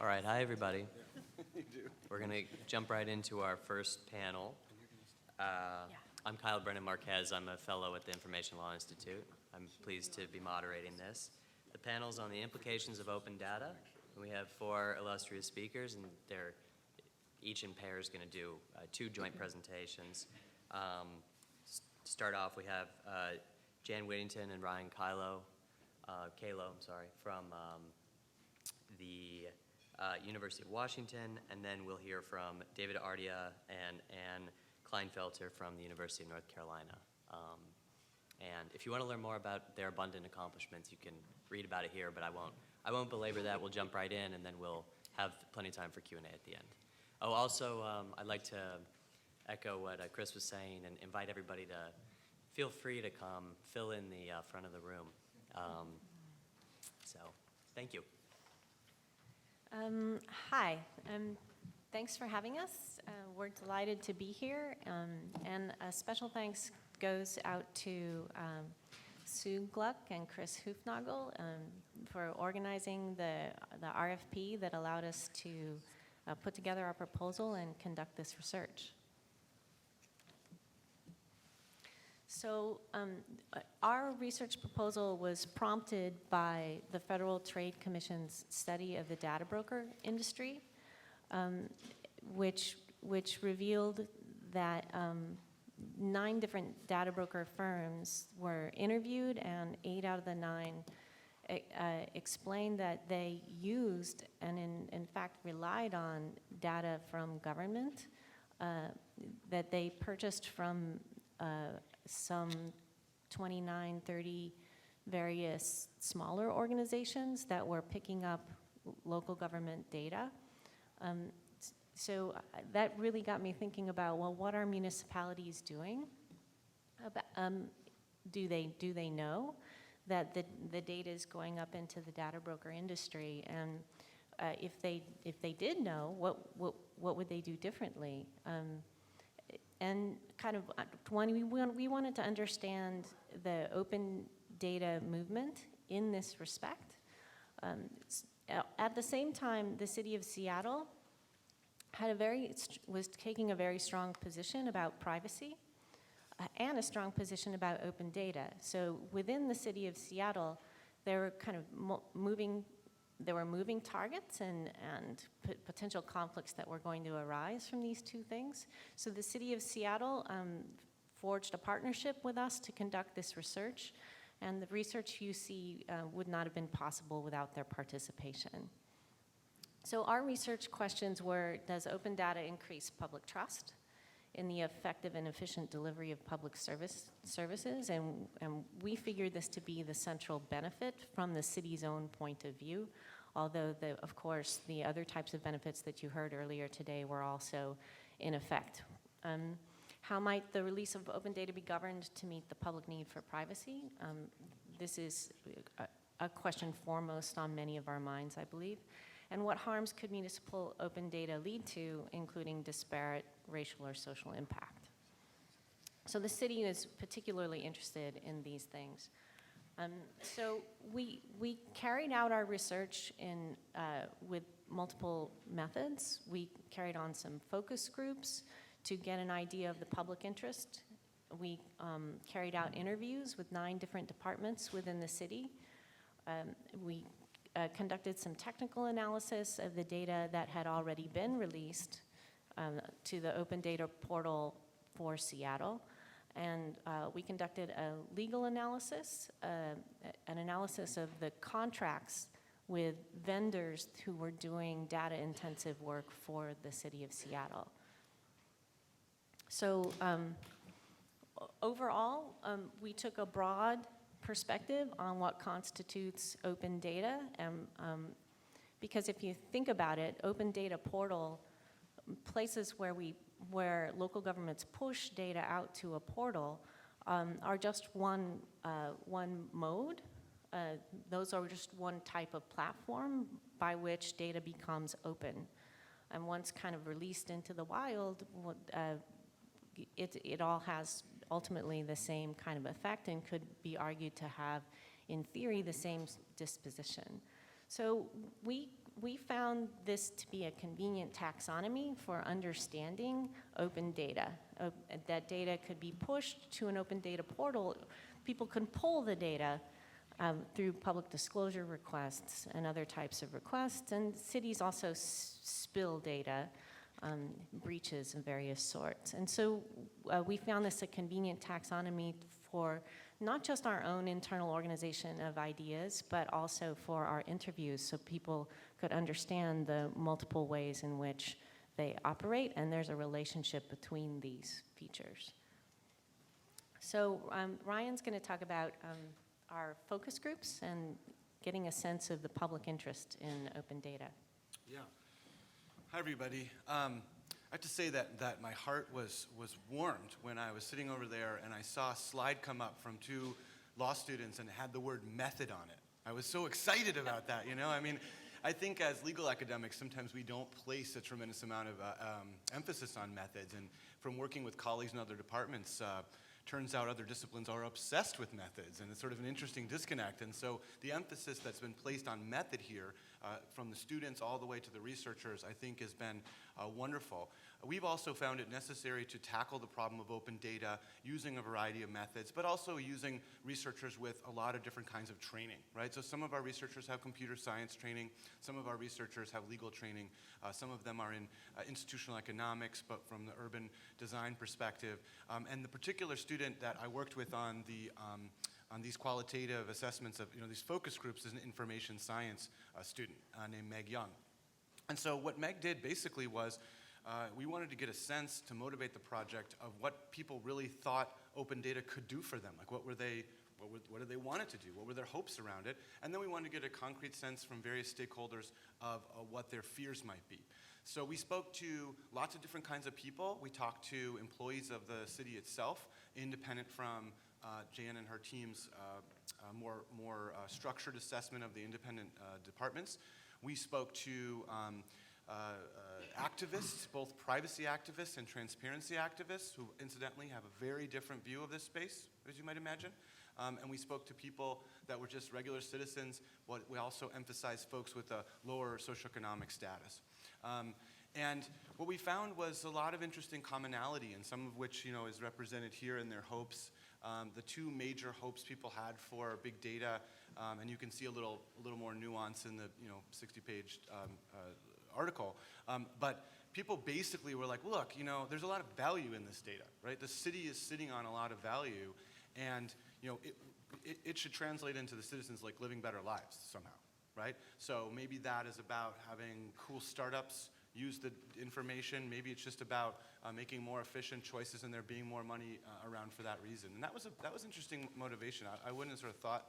All right, hi everybody. We're going to jump right into our first panel. I'm Kyle Brennan-Marquez. I'm a fellow at the Information Law Institute. I'm pleased to be moderating this. The panel's on the implications of open data. We have four illustrious speakers, and they're each in pairs going to do two joint presentations. To start off, we have Jan Whittington and Ryan Calo, from the University of Washington, and then we'll hear from David Ardia and Anne Klinefelter from the University of North Carolina. And if you want to learn more about their abundant accomplishments, you can read about it here, but I won't belabor that. We'll jump right in, and then we'll have plenty of time for Q&A at the end. Oh, also, I'd like to echo what Chris was saying and invite everybody to feel free to come fill in the front of the room. So, thank you. Hi, thanks for having us. We're delighted to be here, and a special thanks goes out to Sue Gluck and Chris Hufnagel for organizing the RFP that allowed us to put together our proposal and conduct this research. So our research proposal was prompted by the Federal Trade Commission's study of the data broker industry, which revealed that 9 different data broker firms were interviewed, and 8 out of the 9 explained that they used and in fact relied on data from government that they purchased from some 29, 30 various smaller organizations that were picking up local government data. So that really got me thinking about, well, what are municipalities doing? Do they know that the data is going up into the data broker industry? And if they did know, what would they do differently? And kind of when we wanted to understand the open data movement in this respect. At the same time, the city of Seattle was taking a very strong position about privacy and a strong position about open data. So within the city of Seattle, there were kind of moving targets and potential conflicts that were going to arise from these two things. So the city of Seattle forged a partnership with us to conduct this research, and the research you see would not have been possible without their participation. So our research questions were, does open data increase public trust in the effective and efficient delivery of public services? And we figured this to be the central benefit from the city's own point of view, although, of course, the other types of benefits that you heard earlier today were also in effect. How might the release of open data be governed to meet the public need for privacy? This is a question foremost on many of our minds, I believe. And what harms could municipal open data lead to, including disparate racial or social impact? So the city is particularly interested in these things. So we carried out our research with multiple methods. We carried on some focus groups to get an idea of the public interest. We carried out interviews with 9 different departments within the city. We conducted some technical analysis of the data that had already been released to the open data portal for Seattle. And we conducted a legal analysis, an analysis of the contracts with vendors who were doing data-intensive work for the city of Seattle. So overall, we took a broad perspective on what constitutes open data, because if you think about it, open data portal, places where local governments push data out to a portal are just one mode. Those are just one type of platform by which data becomes open. And once kind of released into the wild, it all has ultimately the same kind of effect and could be argued to have, in theory, the same disposition. So we We found this to be a convenient taxonomy for understanding open data. That data could be pushed to an open data portal. People can pull the data through public disclosure requests and other types of requests, and cities also spill data, breaches of various sorts. And so we found this a convenient taxonomy for not just our own internal organization of ideas, but also for our interviews, so people could understand the multiple ways in which they operate, and there's a relationship between these features. So Ryan's going to talk about our focus groups and getting a sense of the public interest in open data. Yeah. Hi, everybody. I have to say that my heart was warmed when I was sitting over there and I saw a slide come up from 2 law students and it had the word method on it. I was so excited about that, you know? I mean, I think as legal academics, sometimes we don't place a tremendous amount of emphasis on methods. And from working with colleagues in other departments, turns out other disciplines are obsessed with methods, and it's sort of an interesting disconnect. And so the emphasis that's been placed on method here, from the students all the way to the researchers, I think has been wonderful. We've also found it necessary to tackle the problem of open data using a variety of methods, but also using researchers with a lot of different kinds of training, right? So some of our researchers have computer science training, some of our researchers have legal training, some of them are in institutional economics, but from the urban design perspective. And the particular student that I worked with on these qualitative assessments of these focus groups is an information science student named Meg Young. And so what Meg did basically was we wanted to get a sense to motivate the project of what people really thought open data could do for them. Like what did they want it to do? What were their hopes around it? And then we wanted to get a concrete sense from various stakeholders of what their fears might be. So we spoke to lots of different kinds of people. We talked to employees of the city itself, independent from Jan and her team's more structured assessment of the independent departments. We spoke to activists, both privacy activists and transparency activists, who incidentally have a very different view of this space, as you might imagine. And we spoke to people that were just regular citizens, but we also emphasized folks with a lower socioeconomic status. And what we found was a lot of interesting commonality, and some of which is represented here in their hopes. The 2 major hopes people had for big data, and you can see a little more nuance in the 60-page article. But people basically were like, look, there's a lot of value in this data, right? The city is sitting on a lot of value, and it should translate into the citizens like living better lives somehow, right? So maybe that is about having cool startups use the information. Maybe it's just about making more efficient choices and there being more money around for that reason. And that was interesting motivation. I wouldn't have sort of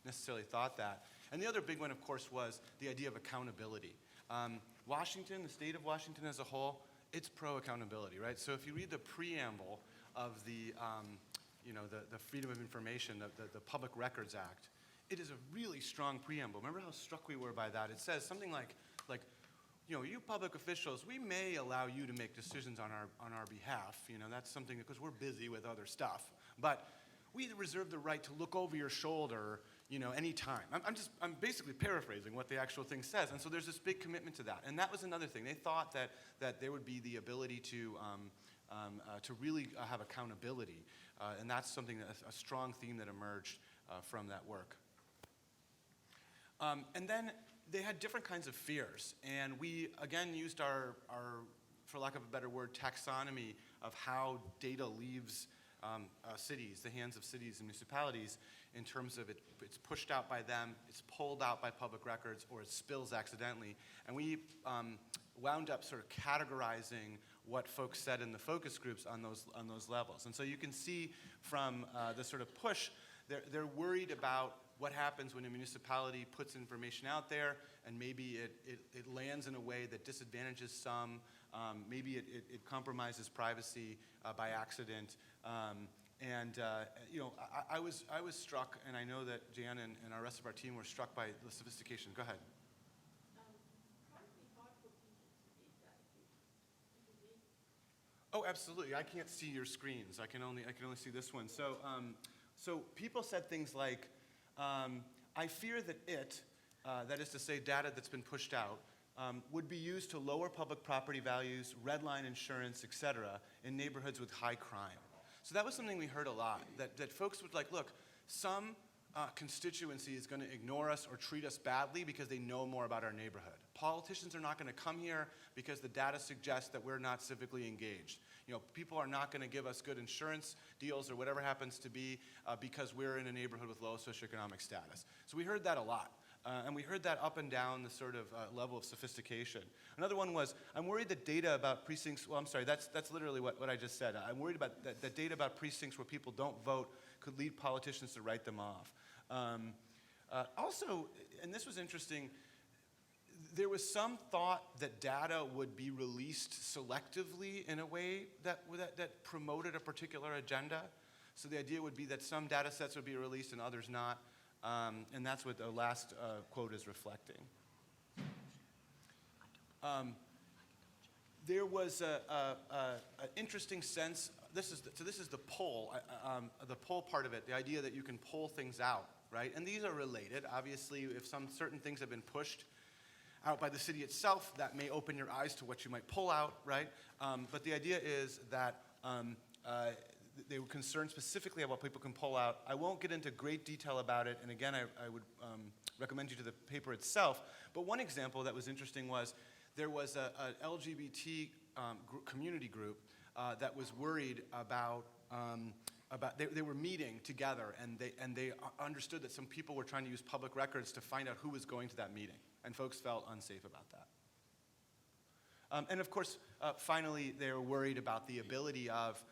necessarily thought that. And the other big one, of course, was the idea of accountability. Washington, the state of Washington as a whole, it's pro-accountability, right? So if you read the preamble of the Freedom of Information, the Public Records Act, it is a really strong preamble. Remember how struck we were by that? It says something like you public officials, we may allow you to make decisions on our behalf. That's something because we're busy with other stuff. But we reserve the right to look over your shoulder, anytime. I'm basically paraphrasing what the actual thing says. And so there's this big commitment to that. And that was another thing. They thought that there would be the ability to really have accountability. And that's something, a strong theme that emerged from that work. And then they had different kinds of fears. And we, again, used our, for lack of a better word, taxonomy of how data leaves cities, the hands of cities and municipalities, in terms of it's pushed out by them, it's pulled out by public records, or it spills accidentally. And we wound up sort of categorizing what folks said in the focus groups on those levels. And so you can see from the sort of push, they're worried about what happens when a municipality puts information out there, and maybe it lands in a way that disadvantages some. Maybe it compromises privacy by accident. I was struck, and I know that Jan and our rest of our team were struck by the sophistication. Go ahead. Oh, absolutely. I can't see your screens. I can only see this one. So, so people said things like, I fear that that is to say data that's been pushed out, would be used to lower public property values, redline insurance, et cetera, in neighborhoods with high crime. So that was something we heard a lot, that folks would like, look, some constituency is going to ignore us or treat us badly because they know more about our neighborhood. Politicians are not going to come here because the data suggests that we're not civically engaged. You know, people are not going to give us good insurance deals or whatever happens to be because we're in a neighborhood with low socioeconomic status. So we heard that a lot. And we heard that up and down the sort of level of sophistication. Another one was, I'm worried that data about precincts, well, I'm sorry, that's literally what I just said. I'm worried about that data about precincts where people don't vote could lead politicians to write them off. Also, and this was interesting, there was some thought that data would be released selectively in a way that promoted a particular agenda. So the idea would be that some data sets would be released and others not. And that's what the last quote is reflecting. There was an interesting sense. This is the poll part of it. The idea that you can poll things out, right? And these are related. Obviously, if some certain things have been pushed out by the city itself, that may open your eyes to what you might pull out, right? But the idea is that they were concerned specifically about what people can pull out. I won't get into great detail about it, and again, I would recommend you to the paper itself. But one example that was interesting was there was an LGBT community group that was worried about they were meeting together, and they understood that some people were trying to use public records to find out who was going to that meeting, and folks felt unsafe about that. And of course, finally, they were worried about the ability of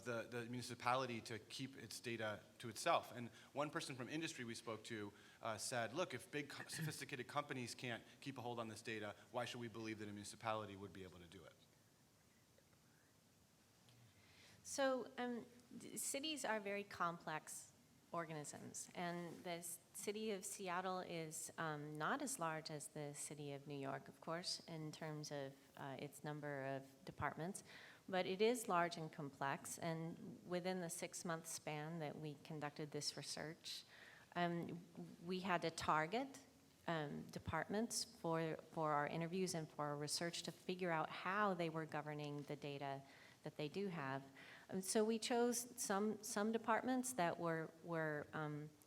the municipality to keep its data to itself. And one person from industry we spoke to said, look, if big, sophisticated companies can't keep a hold on this data, why should we believe that a municipality would be able to do it? So cities are very complex organisms, and the city of Seattle is not as large as the city of New York, of course, in terms of its number of departments. But it is large and complex, and within the 6-month span that we conducted this research, we had to target departments for our interviews and for our research to figure out how they were governing the data that they do have. And so we chose some departments that were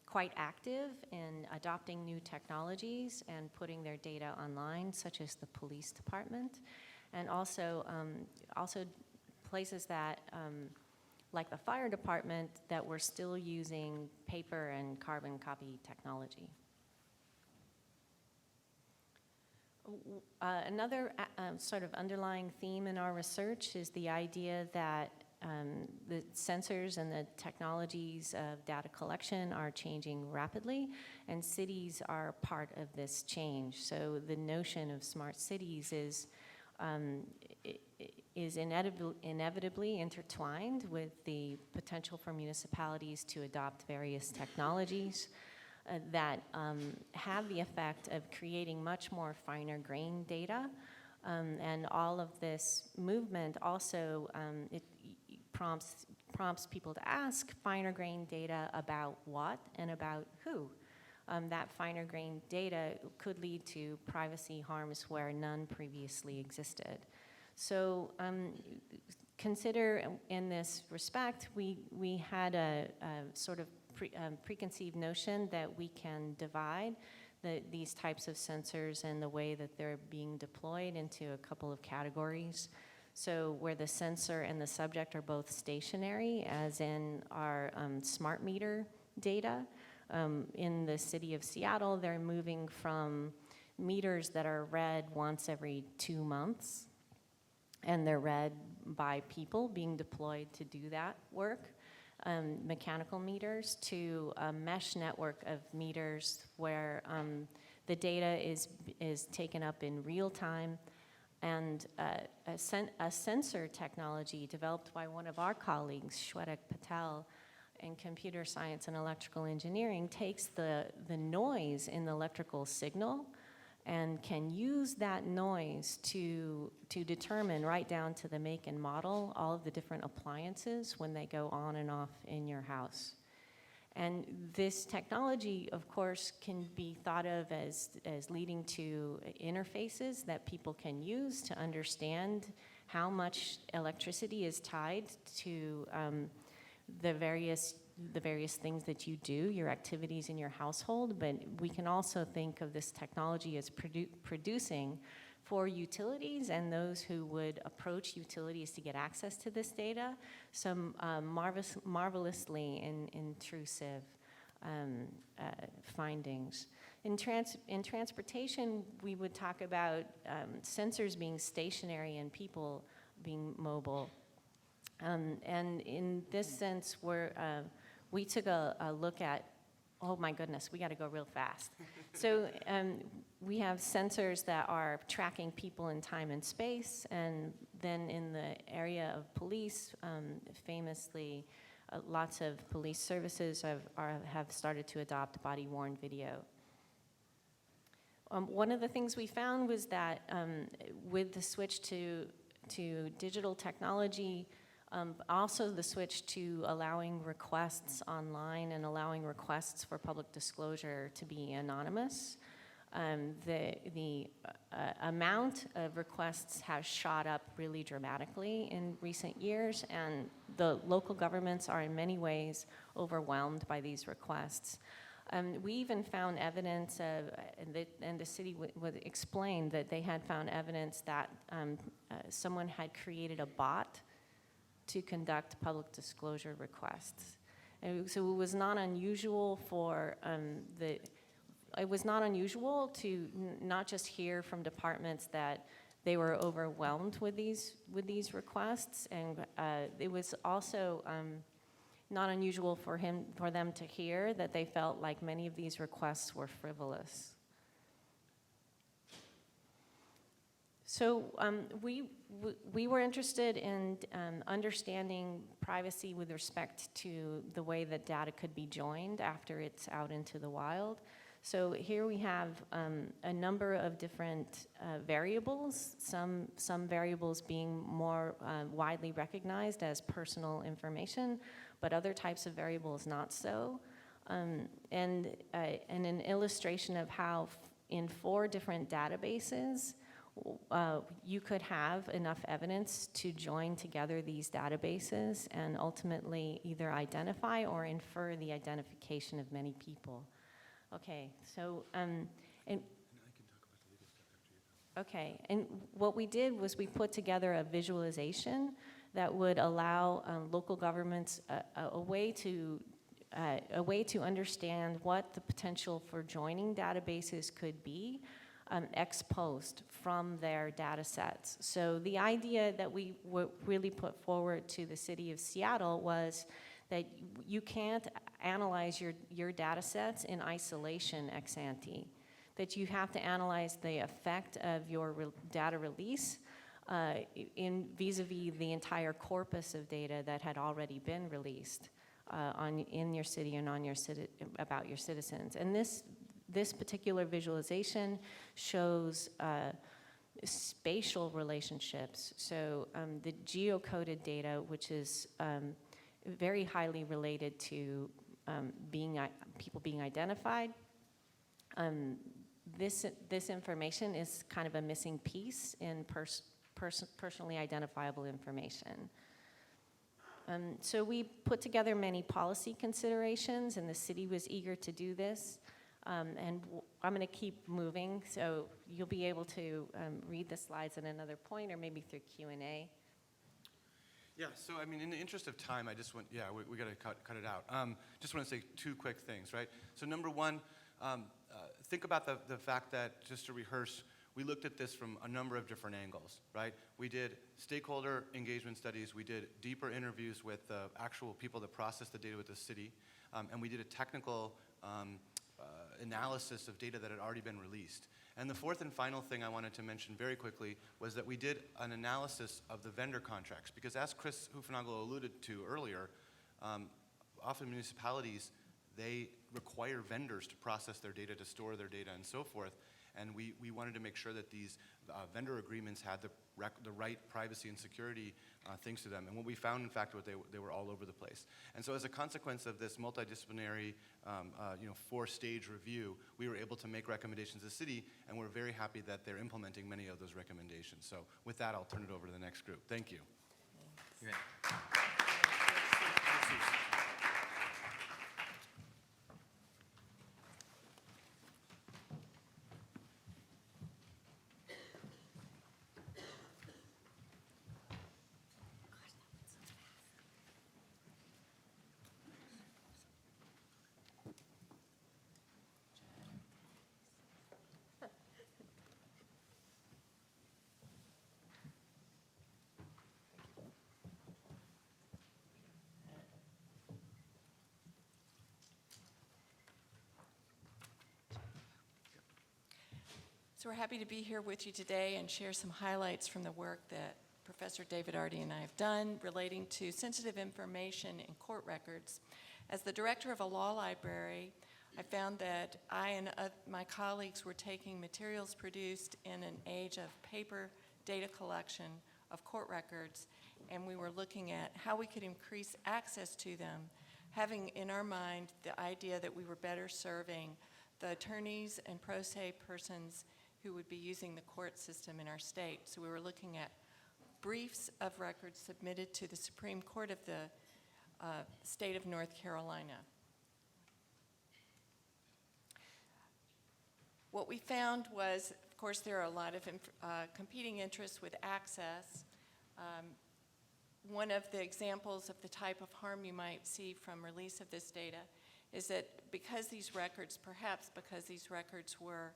quite active in adopting new technologies and putting their data online, such as the police department, and also places that, like the fire department, that were still using paper and carbon copy technology. Another sort of underlying theme in our research is the idea that the sensors and the technologies of data collection are changing rapidly, and cities are part of this change. So the notion of smart cities is inevitably intertwined with the potential for municipalities to adopt various technologies that have the effect of creating much more finer grained data. And all of this movement also it prompts people to ask finer grained data about what and about who. That finer grained data could lead to privacy harms where none previously existed. So consider in this respect, we had a sort of preconceived notion that we can divide these types of sensors and the way that they're being deployed into a couple of categories. So where the sensor and the subject are both stationary, as in our smart meter data. In the city of Seattle, they're moving from meters that are read once every 2 months, and they're read by people being deployed to do that work, mechanical meters, to a mesh network of meters where the data is taken up in real time, and a sensor technology developed by one of our colleagues, Shwetak Patel, in computer science and electrical engineering, takes the noise in the electrical signal and can use that noise to determine right down to the make and model all of the different appliances when they go on and off in your house. And this technology, of course, can be thought of as leading to interfaces that people can use to understand how much electricity is tied to the various things that you do, your activities in your household. But we can also think of this technology as producing for utilities and those who would approach utilities to get access to this data, some marvelously intrusive findings. In transportation, we would talk about sensors being stationary and people being mobile. And in this sense, we took a look at, oh my goodness, we got to go real fast. So we have sensors that are tracking people in time and space, and then in the area of police, famously, lots of police services have started to adopt body-worn video. One of the things we found was that with the switch to digital technology, also the switch to allowing requests online and allowing requests for public disclosure to be anonymous, the amount of requests has shot up really dramatically in recent years, and the local governments are in many ways overwhelmed by these requests. We even found evidence of, and the city would explain that they had found evidence that someone had created a bot to conduct public disclosure requests. And so it was not unusual to not just hear from departments that they were overwhelmed with these requests, and it was also not unusual for them to hear that they felt like many of these requests were frivolous. So we were interested in understanding privacy with respect to the way that data could be joined after it's out into the wild. So here we have a number of different variables, some variables being more widely recognized as personal information, but other types of variables not so. And an illustration of how in 4 different databases, you could have enough evidence to join together these databases and ultimately either identify or infer the identification of many people. Okay, so, and I can talk about the legal stuff after you go. Okay, and what we did was we put together a visualization that would allow local governments a way to understand what the potential for joining databases could be ex post from their data sets. So the idea that we really put forward to the city of Seattle was that you can't analyze your data sets in isolation ex ante, that you have to analyze the effect of your data release in vis-a-vis the entire corpus of data that had already been released in your city and about your citizens. And this particular visualization shows spatial relationships. So the geocoded data, which is very highly related to people being identified. This information is kind of a missing piece in personally identifiable information. So we put together many policy considerations, and the city was eager to do this. And I'm going to keep moving, so you'll be able to read the slides at another point or maybe through Q&A. Yeah, so I mean, in the interest of time, I just want, we got to cut it out. Just want to say 2 quick things, right? So number 1, think about the fact that, just to rehearse, we looked at this from a number of different angles, right? We did stakeholder engagement studies, we did deeper interviews with the actual people that process the data with the city, and we did a technical analysis of data that had already been released. And the 4th and final thing I wanted to mention very quickly was that we did an analysis of the vendor contracts, because as Chris Hufnagel alluded to earlier, often municipalities, they require vendors to process their data, to store their data, and so forth. And we wanted to make sure that these vendor agreements had the right privacy and security things to them. And what we found, in fact, was they were all over the place. And so as a consequence of this multidisciplinary, 4-stage review, we were able to make recommendations to the city, and we're very happy that they're implementing many of those recommendations. So with that, I'll turn it over to the next group. Thank you. Great. So we're happy to be here with you today and share some highlights from the work that Professor David Ardia and I have done relating to sensitive information in court records. As the director of a law library, I found that I and my colleagues were taking materials produced in an age of paper data collection of court records, and we were looking at how we could increase access to them, having in our mind the idea that we were better serving the attorneys and pro se persons who would be using the court system in our state. So we were looking at briefs of records submitted to the Supreme Court of the state of North Carolina. What we found was, of course, there are a lot of competing interests with access. One of the examples of the type of harm you might see from release of this data is that because these records were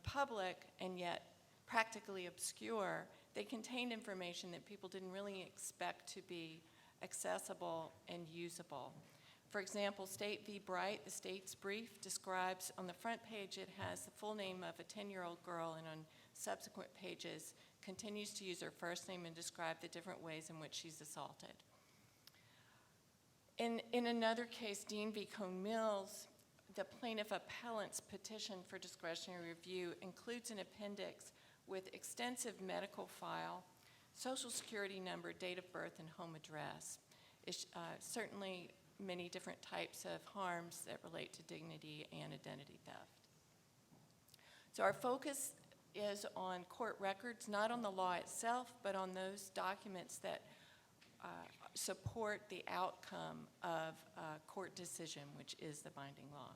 public and yet practically obscure, they contained information that people didn't really expect to be accessible and usable. For example, State v. Bright, the state's brief, describes on the front page it has the full name of a 10-year-old girl, and on subsequent pages continues to use her first name and describe the different ways in which she's assaulted. In another case, Dean v. Cone Mills, the plaintiff appellant's petition for discretionary review includes an appendix with extensive medical file, social security number, date of birth, and home address. Certainly many different types of harms that relate to dignity and identity theft. So our focus is on court records, not on the law itself, but on those documents that support the outcome of a court decision, which is the binding law.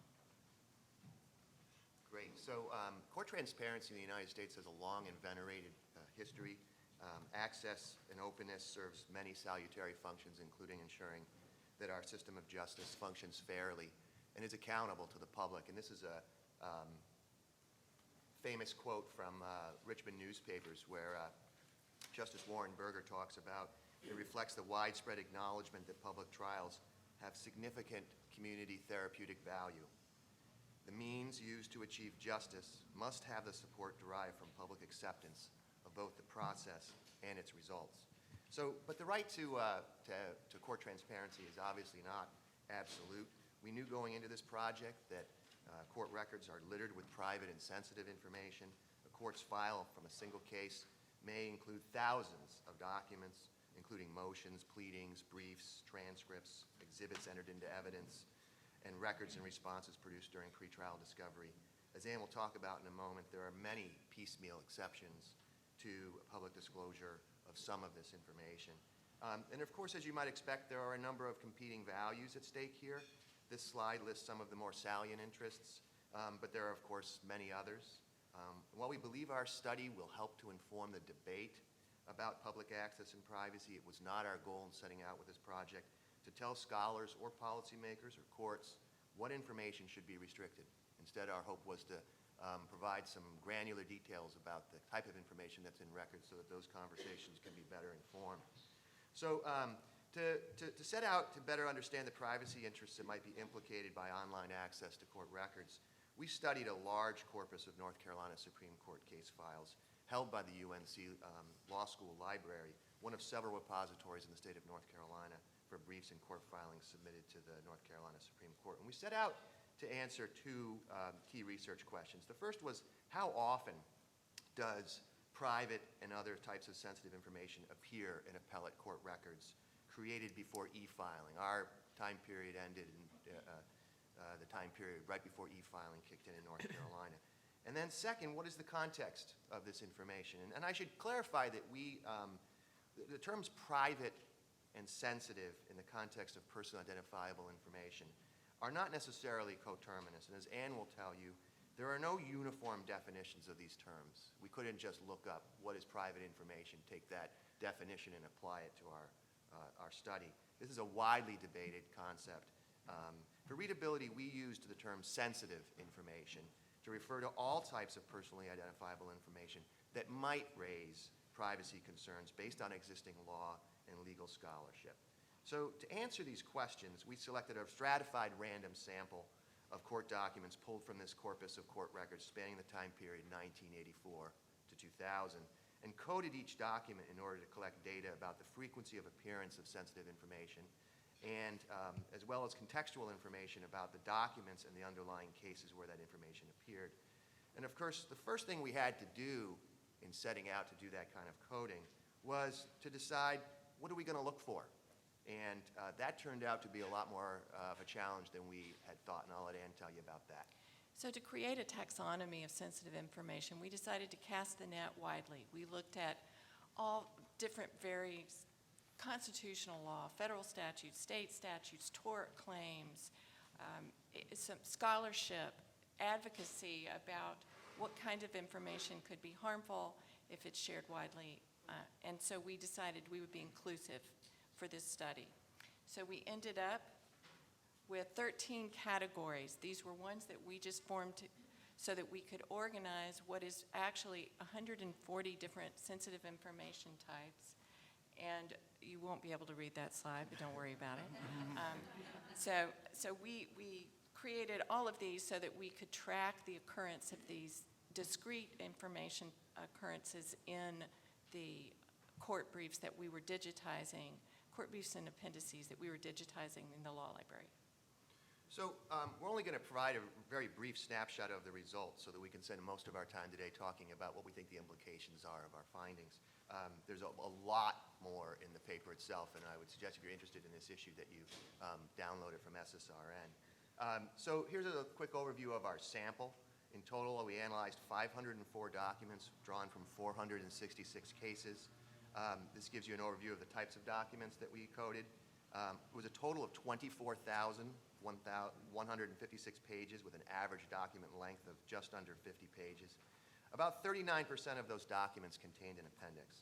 Great. So court transparency in the United States has a long and venerated history. Access and openness serves many salutary functions, including ensuring that our system of justice functions fairly and is accountable to the public. And this is a famous quote from Richmond newspapers where Justice Warren Berger talks about it reflects the widespread acknowledgement that public trials have significant community therapeutic value. The means used to achieve justice must have the support derived from public acceptance of both the process and its results. So, but the right to court transparency is obviously not absolute. We knew going into this project that court records are littered with private and sensitive information. A court's file from a single case may include thousands of documents, including motions, pleadings, briefs, transcripts, exhibits entered into evidence, and records and responses produced during pretrial discovery. As Ann will talk about in a moment, there are many piecemeal exceptions to public disclosure of some of this information. And of course, as you might expect, there are a number of competing values at stake here. This slide lists some of the more salient interests, but there are, of course, many others. While we believe our study will help to inform the debate about public access and privacy, it was not our goal in setting out with this project to tell scholars or policymakers or courts what information should be restricted. Instead, our hope was to provide some granular details about the type of information that's in records so that those conversations can be better informed. So to set out to better understand the privacy interests that might be implicated by online access to court records, we studied a large corpus of North Carolina Supreme Court case files held by the UNC Law School Library, one of several repositories in the state of North Carolina for briefs and court filings submitted to the North Carolina Supreme Court. And we set out to answer two key research questions. The first was, how often does private and other types of sensitive information appear in appellate court records created before e-filing? Our time period ended in the time period right before e-filing kicked in North Carolina. And then second, what is the context of this information? And I should clarify that the terms private and sensitive in the context of personally identifiable information are not necessarily coterminous. And as Ann will tell you, there are no uniform definitions of these terms. We couldn't just look up what is private information, take that definition and apply it to our study. This is a widely debated concept. For readability, we used the term sensitive information to refer to all types of personally identifiable information that might raise privacy concerns based on existing law and legal scholarship. So to answer these questions, we selected a stratified random sample of court documents pulled from this corpus of court records spanning the time period 1984 to 2000, and coded each document in order to collect data about the frequency of appearance of sensitive information, and as well as contextual information about the documents and the underlying cases where that information appeared. And of course, the first thing we had to do in setting out to do that kind of coding was to decide, what are we going to look for? And that turned out to be a lot more of a challenge than we had thought, and I'll let Ann tell you about that. So to create a taxonomy of sensitive information, we decided to cast the net widely. We looked at all different various constitutional law, federal statutes, state statutes, tort claims, some scholarship, advocacy about what kind of information could be harmful if it's shared widely. And so we decided we would be inclusive for this study. So we ended up with 13 categories. These were ones that we just formed so that we could organize what is actually 140 different sensitive information types. And you won't be able to read that slide, but don't worry about it. So we created all of these so that we could track the occurrence of these discrete information occurrences in the court briefs that we were digitizing, court briefs and appendices that we were digitizing in the law library. So we're only going to provide a very brief snapshot of the results so that we can spend most of our time today talking about what we think the implications are of our findings. There's a lot more in the paper itself, and I would suggest if you're interested in this issue that you download it from SSRN. So here's a quick overview of our sample. In total, we analyzed 504 documents drawn from 466 cases. This gives you an overview of the types of documents that we coded. It was a total of 24,156 pages with an average document length of just under 50 pages. About 39% of those documents contained an appendix.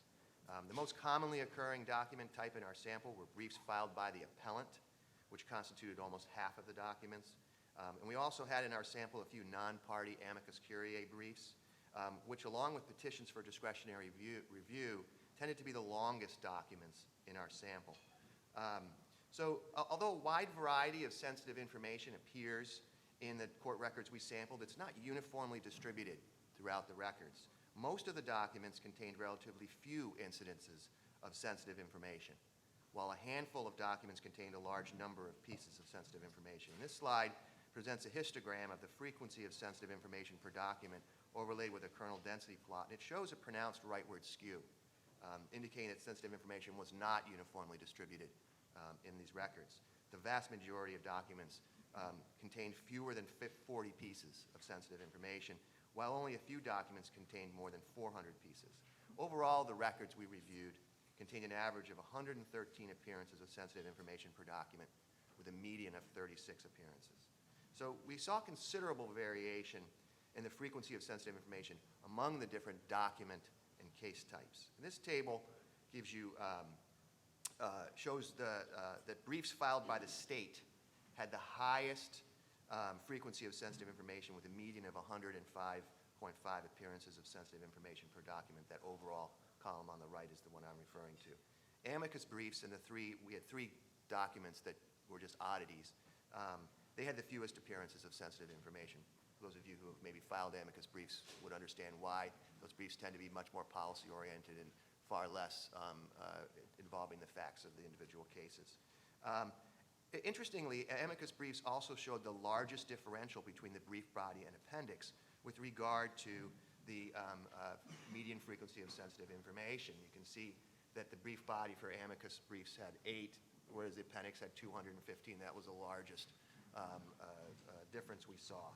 The most commonly occurring document type in our sample were briefs filed by the appellant, which constituted almost half of the documents. And we also had in our sample a few non-party amicus curiae briefs, which along with petitions for discretionary review tended to be the longest documents in our sample. So although a wide variety of sensitive information appears in the court records we sampled, it's not uniformly distributed throughout the records. Most of the documents contained relatively few incidences of sensitive information, while a handful of documents contained a large number of pieces of sensitive information. This slide presents a histogram of the frequency of sensitive information per document overlaid with a kernel density plot, and it shows a pronounced rightward skew, indicating that sensitive information was not uniformly distributed in these records. The vast majority of documents contained fewer than 40 pieces of sensitive information, while only a few documents contained more than 400 pieces. Overall, the records we reviewed contained an average of 113 appearances of sensitive information per document, with a median of 36 appearances. So we saw considerable variation in the frequency of sensitive information among the different document and case types. And this table gives you, shows that briefs filed by the state had the highest frequency of sensitive information with a median of 105.5 appearances of sensitive information per document. That overall column on the right is the one I'm referring to. Amicus briefs, and we had three documents that were just oddities. They had the fewest appearances of sensitive information. Those of you who have maybe filed amicus briefs would understand why. Those briefs tend to be much more policy-oriented and far less involving the facts of the individual cases. Interestingly, amicus briefs also showed the largest differential between the brief body and appendix with regard to the median frequency of sensitive information. You can see that the brief body for amicus briefs had 8, whereas the appendix had 215. That was the largest difference we saw.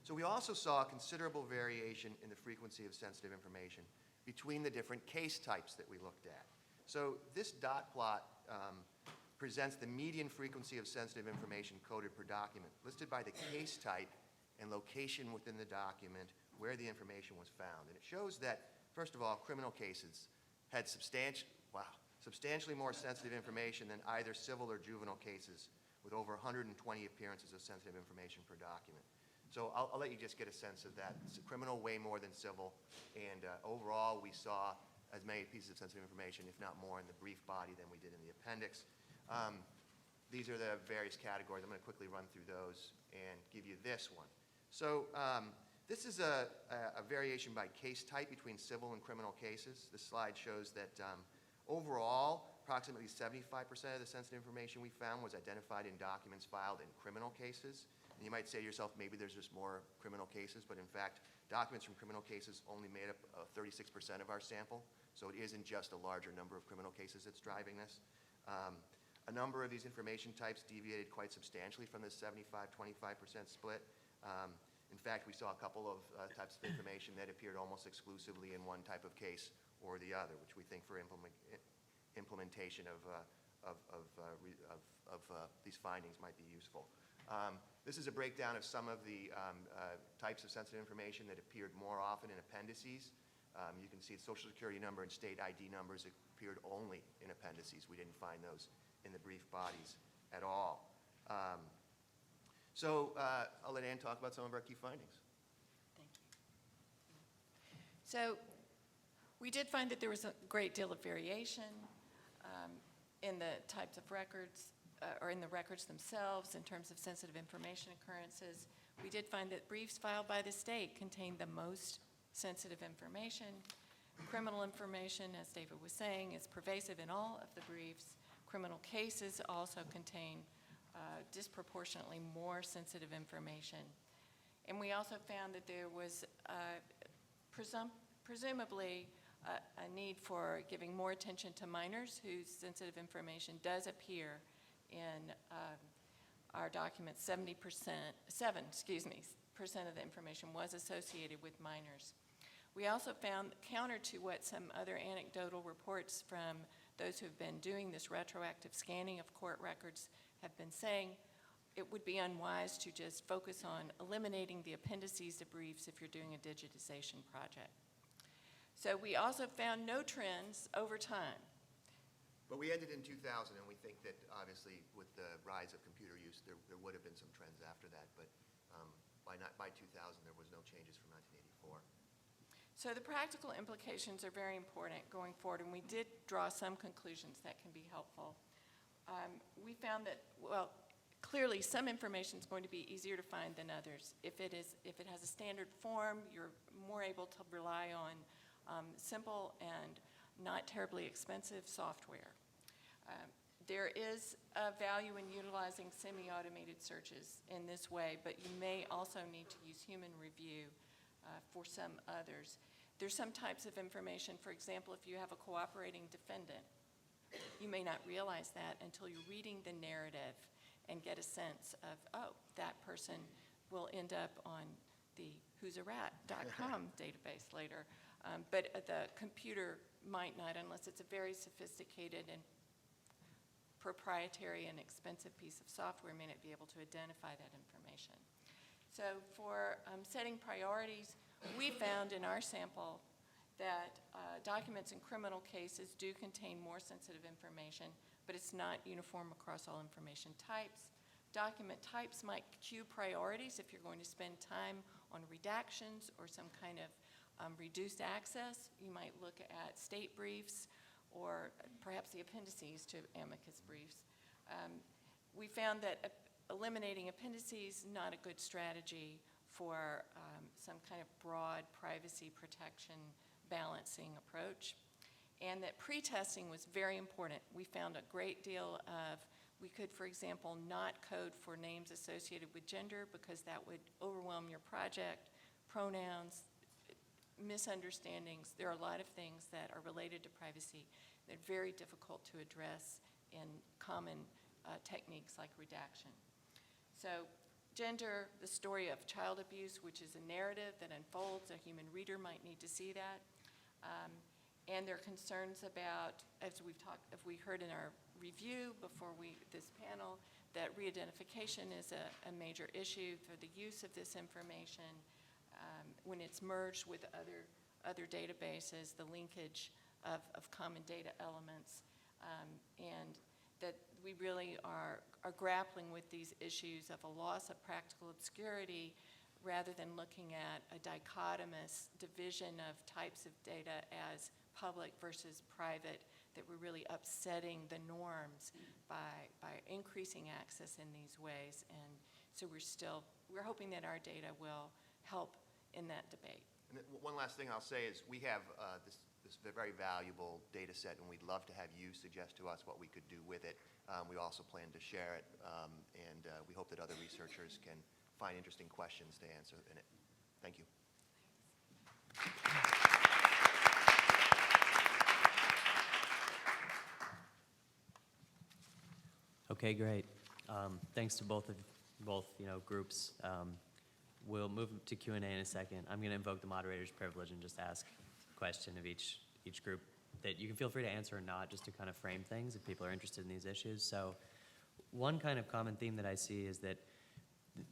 So we also saw considerable variation in the frequency of sensitive information between the different case types that we looked at. So this dot plot presents the median frequency of sensitive information coded per document, listed by the case type and location within the document where the information was found. And it shows that, first of all, criminal cases had substantially more sensitive information than either civil or juvenile cases, with over 120 appearances of sensitive information per document. So I'll let you just get a sense of that. Criminal way more than civil, and overall we saw as many pieces of sensitive information, if not more, in the brief body than we did in the appendix. These are the various categories. I'm going to quickly run through those and give you this one. So this is a variation by case type between civil and criminal cases. This slide shows that overall, approximately 75% of the sensitive information we found was identified in documents filed in criminal cases. And you might say to yourself, maybe there's just more criminal cases, but in fact, documents from criminal cases only made up 36% of our sample. So it isn't just a larger number of criminal cases that's driving this. A number of these information types deviated quite substantially from this 75-25% split. In fact, we saw a couple of types of information that appeared almost exclusively in one type of case or the other, which we think for implementation of these findings might be useful. This is a breakdown of some of the types of sensitive information that appeared more often in appendices. You can see the Social Security number and state ID numbers appeared only in appendices. We didn't find those in the brief bodies at all. So I'll let Ann talk about some of our key findings. Thank you. So we did find that there was a great deal of variation in the types of records or in the records themselves in terms of sensitive information occurrences. We did find that briefs filed by the state contained the most sensitive information. Criminal information, as David was saying, is pervasive in all of the briefs. Criminal cases also contain disproportionately more sensitive information. And we also found that there was presumably a need for giving more attention to minors whose sensitive information does appear in our documents. 7% of the information was associated with minors. We also found, counter to what some other anecdotal reports from those who have been doing this retroactive scanning of court records have been saying, it would be unwise to just focus on eliminating the appendices to briefs if you're doing a digitization project. So we also found no trends over time. But we ended in 2000, and we think that obviously with the rise of computer use, there would have been some trends after that. But by 2000, there was no changes from 1984. So the practical implications are very important going forward, and we did draw some conclusions that can be helpful. We found that, well, clearly some information is going to be easier to find than others. If it has a standard form, you're more able to rely on simple and not terribly expensive software. There is a value in utilizing semi-automated searches in this way, but you may also need to use human review for some others. There's some types of information, for example, if you have a cooperating defendant, you may not realize that until you're reading the narrative and get a sense of, oh, that person will end up on the who'sarat.com database later. But the computer might not, unless it's a very sophisticated and proprietary and expensive piece of software, may not be able to identify that information. So for setting priorities, we found in our sample that documents in criminal cases do contain more sensitive information, but it's not uniform across all information types. Document types might cue priorities if you're going to spend time on redactions or some kind of reduced access. You might look at state briefs or perhaps the appendices to amicus briefs. We found that eliminating appendices is not a good strategy for some kind of broad privacy protection balancing approach, and that pre-testing was very important. We found a great deal of We could, for example, not code for names associated with gender because that would overwhelm your project, pronouns, misunderstandings. There are a lot of things that are related to privacy that are very difficult to address in common techniques like redaction. So gender, the story of child abuse, which is a narrative that unfolds. A human reader might need to see that. And there are concerns about, as we heard in our review before this panel, that re-identification is a major issue for the use of this information when it's merged with other databases, the linkage of common data elements, and that we really are grappling with these issues of a loss of practical obscurity rather than looking at a dichotomous division of types of data as public versus private, that we're really upsetting the norms by increasing access in these ways. And so we're hoping that our data will help in that debate. And one last thing I'll say is we have this very valuable data set, and we'd love to have you suggest to us what we could do with it. We also plan to share it, and we hope that other researchers can find interesting questions to answer in it. Thank you. Okay, great. Thanks to both groups. We'll move to Q&A in a second. I'm going to invoke the moderator's privilege and just ask a question of each group that you can feel free to answer or not, just to kind of frame things if people are interested in these issues. So one kind of common theme that I see is that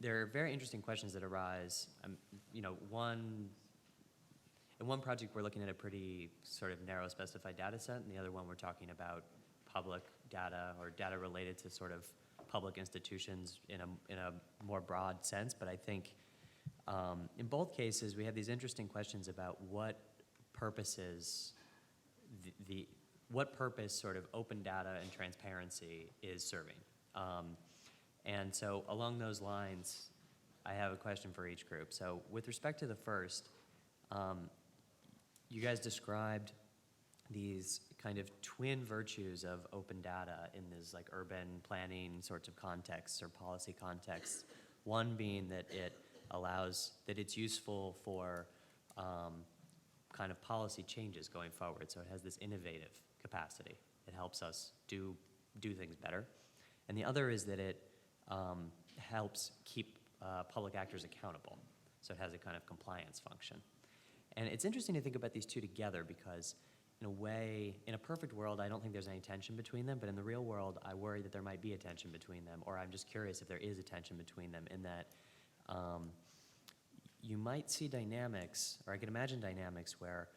there are very interesting questions that arise. In one project, we're looking at a pretty sort of narrow specified data set, and the other one we're talking about public data or data related to sort of public institutions in a more broad sense. But I think in both cases, we have these interesting questions about what purposes what purpose sort of open data and transparency is serving. And so along those lines, I have a question for each group. So with respect to the first, you guys described these kind of twin virtues of open data in these like urban planning sorts of contexts or policy contexts. One being that it's useful for kind of policy changes going forward. So it has this innovative capacity. It helps us do things better. And the other is that it helps keep public actors accountable. So it has a kind of compliance function. And it's interesting to think about these two together because in a way, in a perfect world, I don't think there's any tension between them, but in the real world, I worry that there might be a tension between them, or I'm just curious if there is a tension between them in that you might see dynamics, or I can imagine dynamics where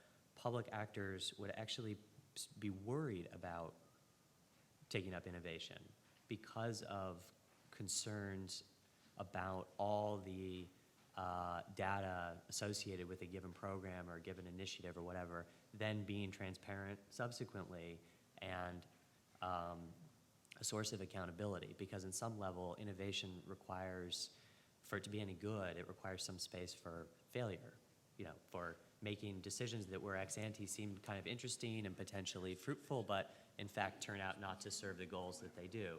public actors would actually be worried about taking up innovation because of concerns about all the data associated with a given program or a given initiative or whatever, then being transparent subsequently and a source of accountability. Because in some level, innovation requires, for it to be any good, it requires some space for failure, for making decisions that were ex ante seemed kind of interesting and potentially fruitful, but in fact turn out not to serve the goals that they do.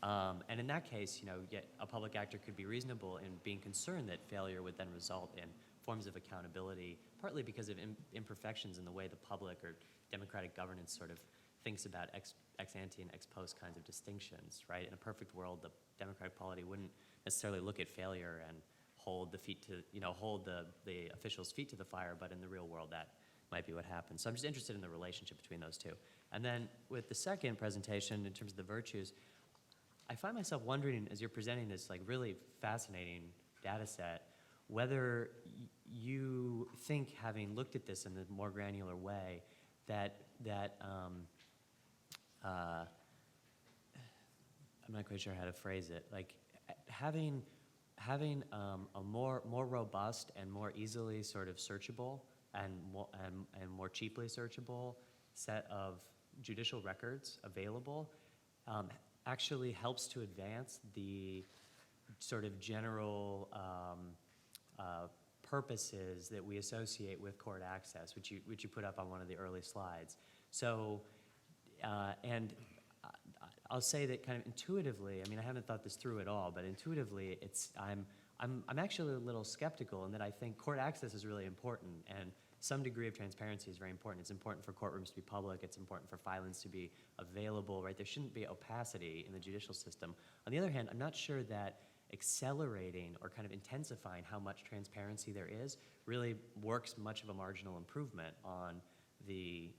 And in that case, yet a public actor could be reasonable in being concerned that failure would then result in forms of accountability, partly because of imperfections in the way the public or democratic governance sort of thinks about ex ante and ex post kinds of distinctions, right? In a perfect world, the democratic polity wouldn't necessarily look at failure and hold the officials' feet to the fire, but in the real world, that might be what happens. So I'm just interested in the relationship between those two. And then with the second presentation, in terms of the virtues, I find myself wondering, as you're presenting this like really fascinating data set, whether you think, having looked at this in a more granular way, that I'm not quite sure how to phrase it, like having a more robust and more easily sort of searchable and more cheaply searchable set of judicial records available actually helps to advance the sort of general purposes that we associate with court access, which you put up on one of the early slides. So, and I'll say that kind of intuitively, I mean, I haven't thought this through at all, but intuitively, I'm actually a little skeptical in that I think court access is really important, and some degree of transparency is very important. It's important for courtrooms to be public. It's important for filings to be available, right? There shouldn't be opacity in the judicial system. On the other hand, I'm not sure that accelerating or kind of intensifying how much transparency there is really works much of a marginal improvement on the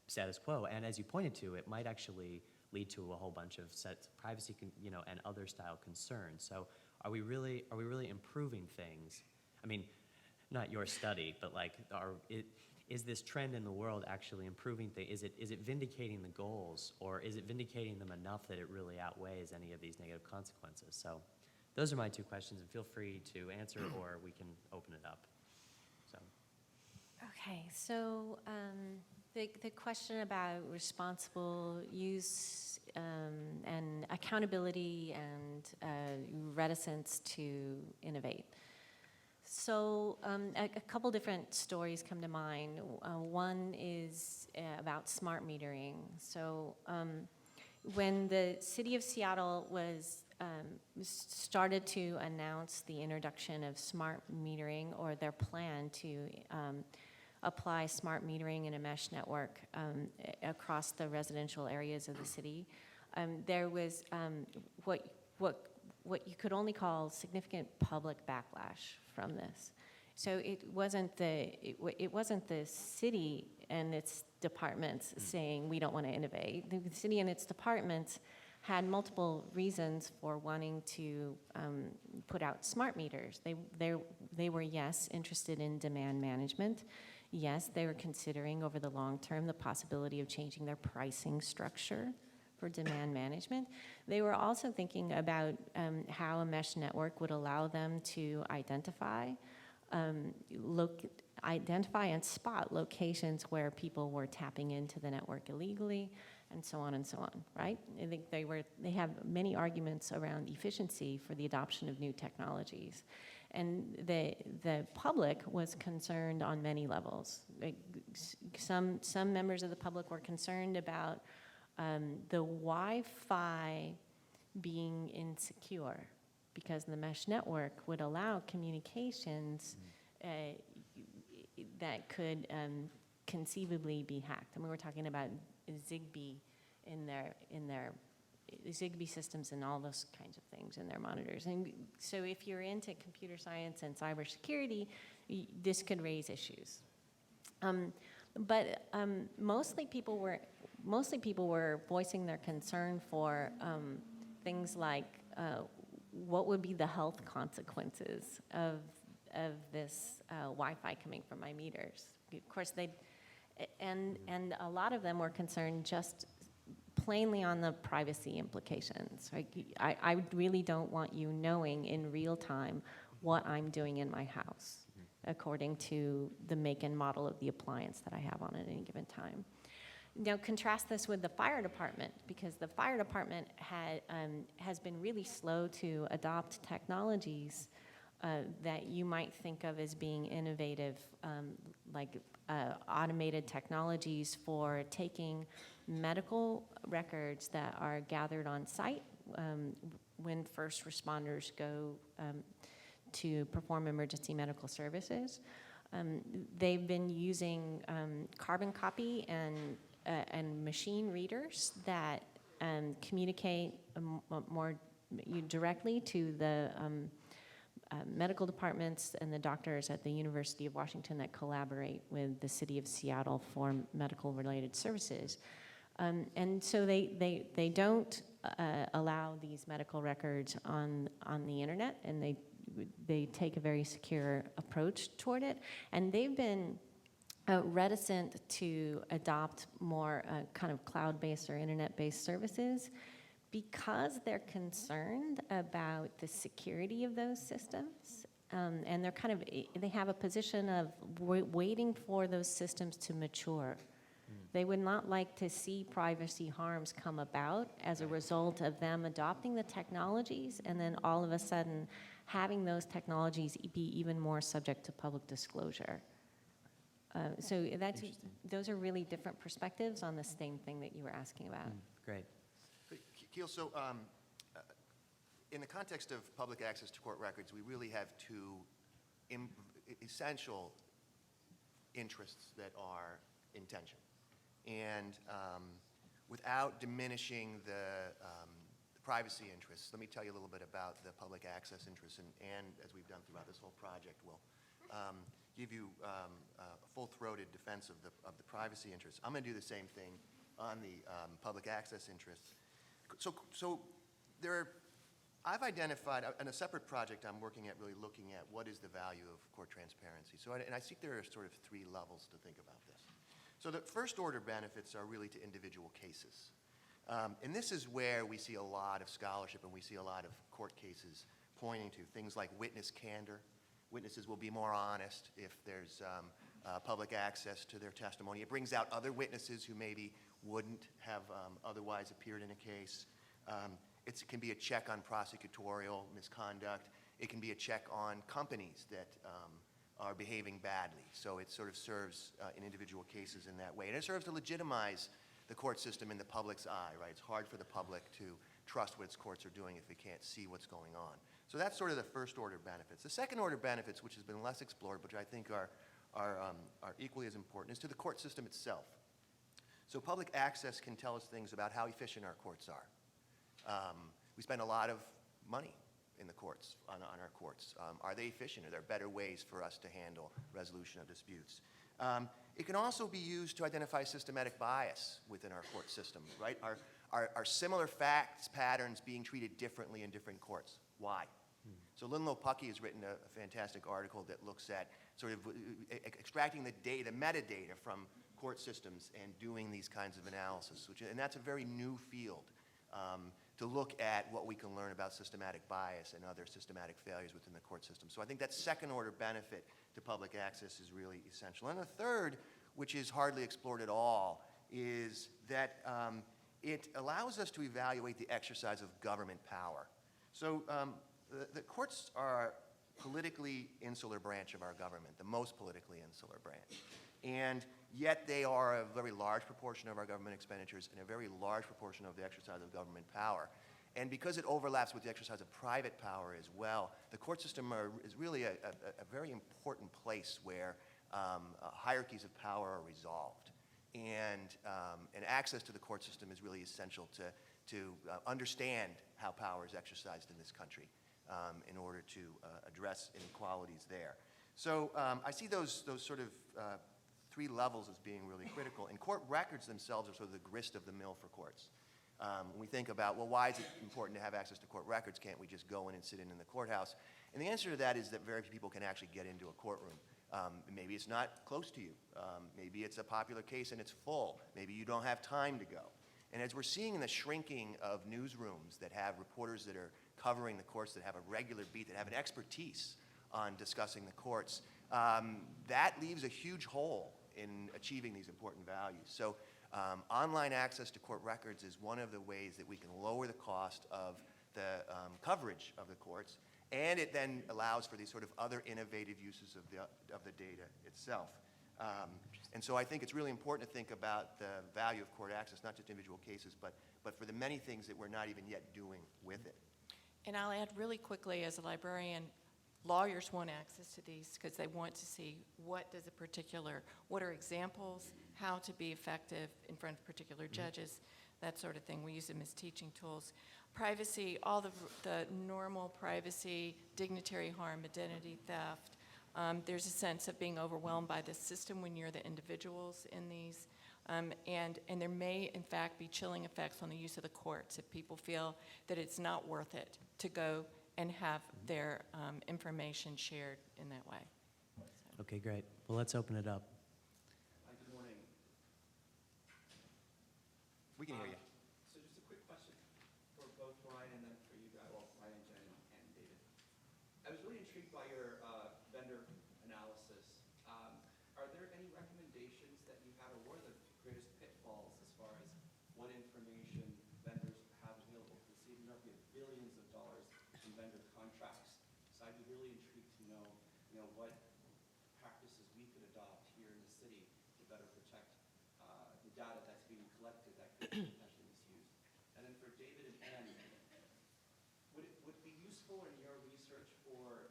status quo. And as you pointed to, it might actually lead to a whole bunch of sets of privacy, and other style concerns. So are we really improving things? I mean, not your study, but like, is this trend in the world actually improving things? Is it vindicating the goals, or is it vindicating them enough that it really outweighs any of these negative consequences? So those are my two questions, and feel free to answer, or we can open it up. So. Okay, so the question about responsible use and accountability and reticence to innovate. So a couple different stories come to mind. One is about smart metering. So when the city of Seattle started to announce the introduction of smart metering, or their plan to apply smart metering in a mesh network across the residential areas of the city, there was what you could only call significant public backlash from this. So it wasn't the city and its departments saying we don't want to innovate. The city and its departments had multiple reasons for wanting to put out smart meters. They were, yes, interested in demand management. Yes, they were considering over the long term the possibility of changing their pricing structure for demand management. They were also thinking about how a mesh network would allow them to identify and spot locations where people were tapping into the network illegally, and so on, right? I think they have many arguments around efficiency for the adoption of new technologies. And the public was concerned on many levels. Like some members of the public were concerned about the Wi-Fi being insecure, because the mesh network would allow communications that could conceivably be hacked. I mean, we're talking about Zigbee in their Zigbee systems and all those kinds of things in their monitors. And so if you're into computer science and cybersecurity, this could raise issues. But mostly people were voicing their concern for things like what would be the health consequences of this Wi-Fi coming from my meters. Of course, and a lot of them were concerned just plainly on the privacy implications. Right? I really don't want you knowing in real time what I'm doing in my house, according to the make and model of the appliance that I have on at any given time. Now contrast this with the fire department, because the fire department has been really slow to adopt technologies that you might think of as being innovative, like automated technologies for taking medical records that are gathered on site when first responders go to perform emergency medical services. They've been using carbon copy and machine readers that communicate more directly to the medical departments and the doctors at the University of Washington that collaborate with the city of Seattle for medical-related services. And so they don't allow these medical records on the internet, and they take a very secure approach toward it. And they've been reticent to adopt more kind of cloud-based or internet-based services because they're concerned about the security of those systems. And they have a position of waiting for those systems to mature. They would not like to see privacy harms come about as a result of them adopting the technologies and then all of a sudden having those technologies be even more subject to public disclosure. So those are really different perspectives on the same thing that you were asking about. Great. Kiel, so in the context of public access to court records, we really have two essential interests that are in tension. And without diminishing the privacy interests, let me tell you a little bit about the public access interests, and as we've done throughout this whole project, we'll give you a full-throated defense of the privacy interests. I'm going to do the same thing on the public access interests. So I've identified, in a separate project I'm working at, really looking at what is the value of court transparency. And I think there are sort of three levels to think about this. So the first order benefits are really to individual cases. And this is where we see a lot of scholarship and we see a lot of court cases pointing to things like witness candor. Witnesses will be more honest if there's public access to their testimony. It brings out other witnesses who maybe wouldn't have otherwise appeared in a case. It can be a check on prosecutorial misconduct. It can be a check on companies that are behaving badly. So it sort of serves in individual cases in that way. And it serves to legitimize the court system in the public's eye, right? It's hard for the public to trust what its courts are doing if it can't see what's going on. So that's sort of the first order benefits. The second order benefits, which has been less explored, but I think are equally as important, is to the court system itself. So public access can tell us things about how efficient our courts are. We spend a lot of money in the courts, on our courts. Are they efficient? Are there better ways for us to handle resolution of disputes? It can also be used to identify systematic bias within our court system, right? Are similar facts patterns being treated differently in different courts? Why? So Lynn Lopecki has written a fantastic article that looks at sort of extracting the data, metadata from court systems and doing these kinds of analysis, and that's a very new field to look at what we can learn about systematic bias and other systematic failures within the court system. So I think that second order benefit to public access is really essential. And the third, which is hardly explored at all, is that it allows us to evaluate the exercise of government power. So the courts are a politically insular branch of our government, the most politically insular branch. And yet they are a very large proportion of our government expenditures and a very large proportion of the exercise of government power. And because it overlaps with the exercise of private power as well, the court system is really a very important place where hierarchies of power are resolved. And access to the court system is really essential to understand how power is exercised in this country in order to address inequalities there. So I see those sort of three levels as being really critical. And court records themselves are sort of the grist of the mill for courts. When we think about, well, why is it important to have access to court records? Can't we just go in and sit in the courthouse? And the answer to that is that very few people can actually get into a courtroom. Maybe it's not close to you. Maybe it's a popular case and it's full. Maybe you don't have time to go. And as we're seeing the shrinking of newsrooms that have reporters that are covering the courts, that have a regular beat, that have an expertise on discussing the courts, that leaves a huge hole in achieving these important values. So online access to court records is one of the ways that we can lower the cost of the coverage of the courts, and it then allows for these sort of other innovative uses of the data itself. And so I think it's really important to think about the value of court access, not just individual cases, but for the many things that we're not even yet doing with it. And I'll add really quickly, as a librarian, lawyers want access to these because they want to see what are examples, how to be effective in front of particular judges, that sort of thing. We use them as teaching tools. Privacy, all the normal privacy, dignitary harm, identity theft. There's a sense of being overwhelmed by the system when you're the individuals in these. And there may, in fact, be chilling effects on the use of the courts if people feel that it's not worth it to go and have their information shared in that way. So. Okay, great. Well, let's open it up. Hi, good morning. We can hear you. So just a quick question for both Ryan and then for you guys, well, Ryan, Jen, and David. I was really intrigued by your vendor analysis. Are there any recommendations that you have, or what are the greatest pitfalls as far as what information vendors have available? Because even though we have billions of dollars in vendor contracts, so I'd be really intrigued to know, what practices we could adopt here in the city to better protect the data that's being collected that could be potentially misused. And then for David and Ann, would it be useful in your research for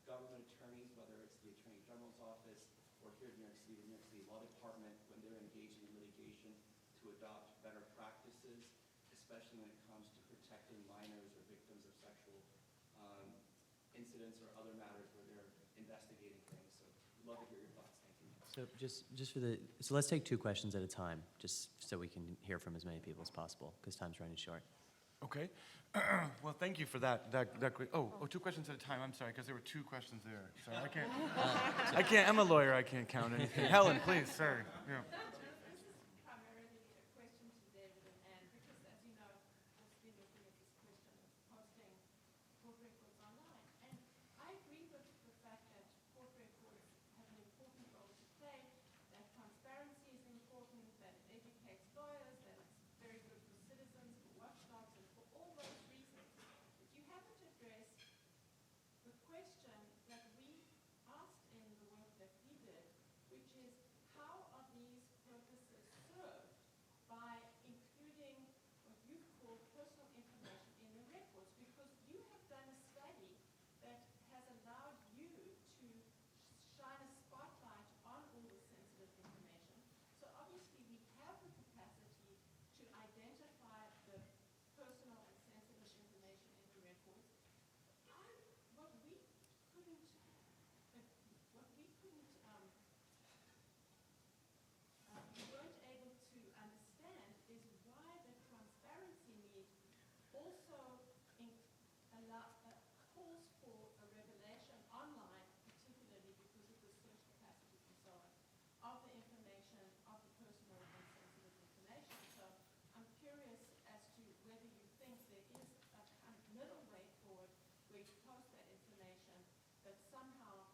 government attorneys, whether it's the Attorney General's office or here in New York City, the New York City Law Department, when they're engaging in litigation, to adopt better practices, especially when it comes to protecting minors or victims of sexual incidents or other matters where they're investigating things? So we'd love to hear your thoughts. Thank you. So so let's take 2 questions at a time, just so we can hear from as many people as possible, because time's running short. Okay. Well, thank you for that great, 2 questions at a time. I'm sorry, because there were 2 questions there. Sorry, I can't, I'm a lawyer, I can't count anything. Helen, please, sorry. Yeah. This is primarily a question to David and Anne, because as you know, I've been looking at this question of posting court records online. And I agree with the fact that court records have an important role to play, that transparency is important, that it educates lawyers, that it's very good for citizens, for watchdogs, and for all those reasons. But you haven't addressed the question that we asked in the work that we did, which is how are these purposes served by including what you call personal information in the records? Because you have done a study that has allowed you to shine a spotlight on all the sensitive information. So obviously we have the capacity to identify the personal and sensitive information in the records. What we couldn't we weren't able to understand is why the transparency need also calls for a revelation online, particularly because of the search capacities and so on, of the information, of the personal and sensitive information. So I'm curious as to whether you think there is a kind of middle way forward where you post that information, but somehow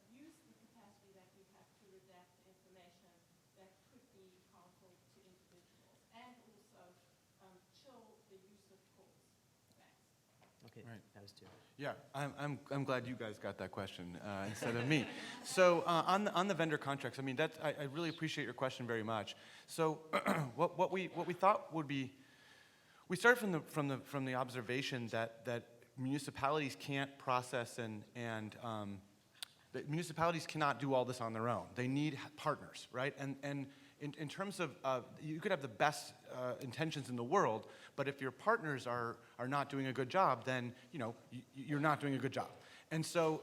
use the capacity that you have to redact the information that could be harmful to individuals, and also chill the use of courts. Thanks. Okay, Right. that was 2. Yeah, I'm glad you guys got that question instead of me. So on the vendor contracts, I mean, I really appreciate your question very much. So what we thought would be, we started from the observation that municipalities can't process and that municipalities cannot do all this on their own. They need partners, right? And in terms of, you could have the best intentions in the world, but if your partners are not doing a good job, then you're not doing a good job. And so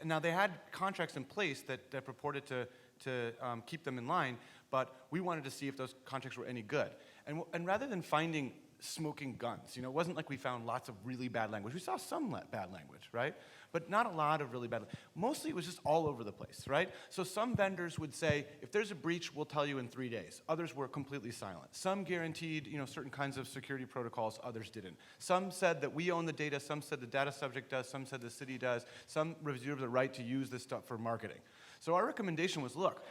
now they had contracts in place that purported to keep them in line, but we wanted to see if those contracts were any good. And rather than finding smoking guns, it wasn't like we found lots of really bad language. We saw some bad language, right? But not a lot of really bad. Mostly it was just all over the place, right? So some vendors would say, if there's a breach, we'll tell you in 3 days. Others were completely silent. Some guaranteed, certain kinds of security protocols, others didn't. Some said that we own the data, some said the data subject does, some said the city does, some reserve the right to use this stuff for marketing. So our recommendation was, look,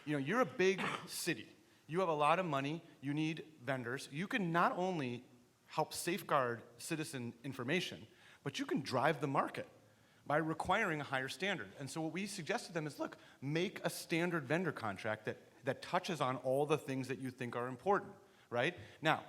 you're a big city. You have a lot of money, you need vendors. You can not only help safeguard citizen information, but you can drive the market by requiring a higher standard. And so what we suggested to them is, look, make a standard vendor contract that touches on all the things that you think are important, right? Now,